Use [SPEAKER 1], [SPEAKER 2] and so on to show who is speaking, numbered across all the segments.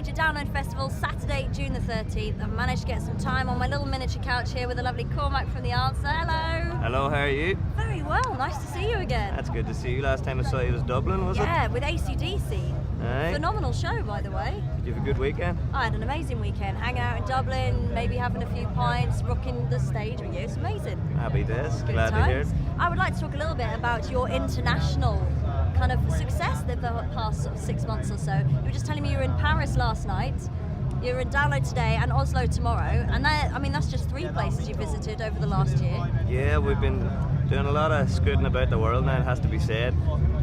[SPEAKER 1] major download festival, Saturday, June the 13th. I've managed to get some time on my little miniature couch here with the lovely Cormac from the Answer. Hello.
[SPEAKER 2] Hello, how are you?
[SPEAKER 1] Very well, nice to see you again.
[SPEAKER 2] That's good to see you. Last time I saw you was Dublin, was it?
[SPEAKER 1] Yeah, with AC/DC.
[SPEAKER 2] Aye.
[SPEAKER 1] Phenomenal show, by the way.
[SPEAKER 2] Did you have a good weekend?
[SPEAKER 1] I had an amazing weekend, hanging out in Dublin, maybe having a few pints, rocking the stage with you. It's amazing.
[SPEAKER 2] Happy days.
[SPEAKER 1] Good
[SPEAKER 2] Glad
[SPEAKER 1] times.
[SPEAKER 2] to hear it.
[SPEAKER 1] I would like to talk a little bit about your international kind of success the past sort of 6 months or so. You were just telling me you were in Paris last night, you were in Download today and Oslo tomorrow, and that's just 3 places you visited over the last year.
[SPEAKER 2] Yeah, we've been doing a lot of scooting about the world now, it has to be said.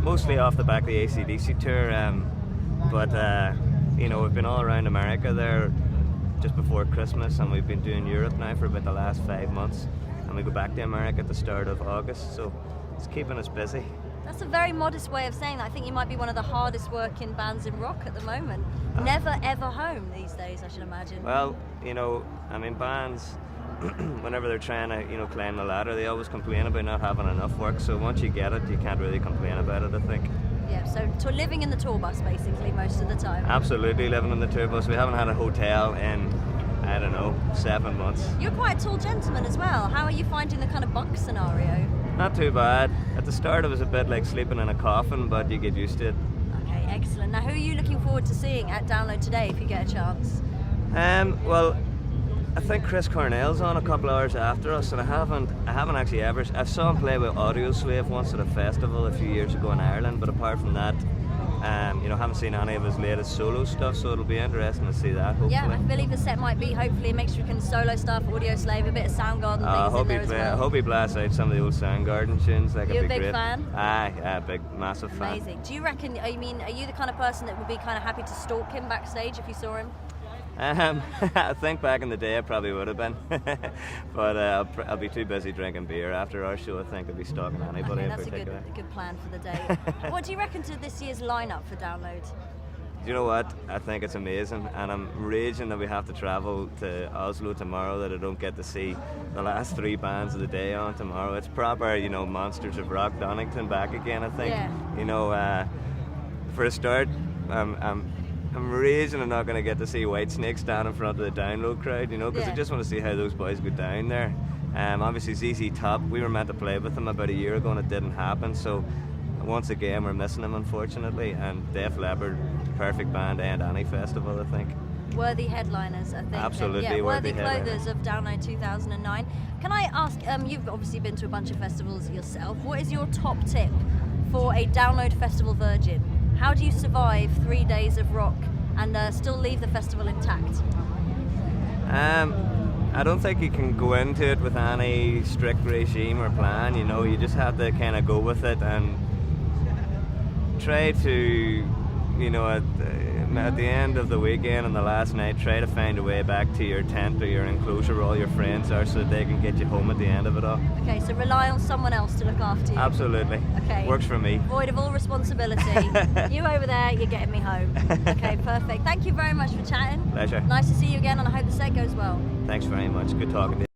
[SPEAKER 2] Mostly off the back of the AC/DC tour, but we've been all around America there just before Christmas, and we've been doing Europe now for about the last 5 months, and we go back to America at the start of August, so it's keeping us busy.
[SPEAKER 1] That's a very modest way of saying that. I think you might be one of the hardest working bands in rock at the moment. Never ever home these days, I should imagine.
[SPEAKER 2] Well, bands, whenever they're trying to, climb the ladder, they always complain about not having enough work, so once you get it, you can't really complain about it, I think.
[SPEAKER 1] Yeah, so living in the tour bus basically most of the time.
[SPEAKER 2] Absolutely, living in the tour bus. We haven't had a hotel in, 7 months.
[SPEAKER 1] You're quite a tall gentleman as well. How are you finding the kind of bunk scenario?
[SPEAKER 2] Not too bad. At the start it was a bit like sleeping in a coffin, but you get used to it.
[SPEAKER 1] Okay, excellent. Now who are you looking forward to seeing at Download today if you get a chance?
[SPEAKER 2] Well, I think Chris Cornell's on a couple of hours after us, and I haven't actually ever. I saw him play with Audioslave once at a festival a few years ago in Ireland, but apart from that, haven't seen any of his latest solo stuff, so it'll be interesting to see that, hopefully.
[SPEAKER 1] Yeah, I believe the set might be hopefully a mixture of kind of solo stuff, Audioslave, a bit of Soundgarden things in there as well.
[SPEAKER 2] I hope he blasts out some of the old Soundgarden tunes. You're
[SPEAKER 1] a big
[SPEAKER 2] great.
[SPEAKER 1] fan?
[SPEAKER 2] Aye, big, massive fan.
[SPEAKER 1] Amazing. Do you reckon, are you the kind of person that would be kind of happy to stalk him backstage if you saw him?
[SPEAKER 2] I think back in the day I probably would have been, but I'll be too busy drinking beer after our show. I think I'll be stalking anybody in particular.
[SPEAKER 1] That's a good plan for the day. What do you reckon to this year's lineup for Download?
[SPEAKER 2] Do you know what? I think it's amazing, and I'm raging that we have to travel to Oslo tomorrow, that I don't get to see the last 3 bands of the day on tomorrow. It's proper, Monsters of Rock Donington back again, I think.
[SPEAKER 1] Yeah.
[SPEAKER 2] For a start, I'm raging I'm not going to get to see Whitesnake stand in front of the Download crowd, because I just want to see how those boys go down there. Obviously ZZ Top, we were meant to play with them about a year ago and it didn't happen, so once again we're missing them unfortunately, and Def Leppard, perfect band to end any festival, I think.
[SPEAKER 1] Worthy headliners, I think.
[SPEAKER 2] Absolutely,
[SPEAKER 1] worthy clothers of Download 2009. Can I ask, you've obviously been to a bunch of festivals yourself, what is your top tip for a Download festival virgin? How do you survive 3 days of rock and still leave the festival intact?
[SPEAKER 2] I don't think you can go into it with any strict regime or plan, you just have to kind of go with it and try to, at the end of the weekend and the last night, try to find a way back to your tent or your enclosure where all your friends are, so that they can get you home at the end of it all.
[SPEAKER 1] Okay, so rely on someone else to look after you.
[SPEAKER 2] Absolutely.
[SPEAKER 1] Okay.
[SPEAKER 2] Works for me.
[SPEAKER 1] Void of all responsibility. You over there, you're getting me home. Okay, perfect. Thank you very much for chatting.
[SPEAKER 2] Pleasure.
[SPEAKER 1] Nice to see you again, and I hope the set goes well.
[SPEAKER 2] Thanks very much. Good talking to you.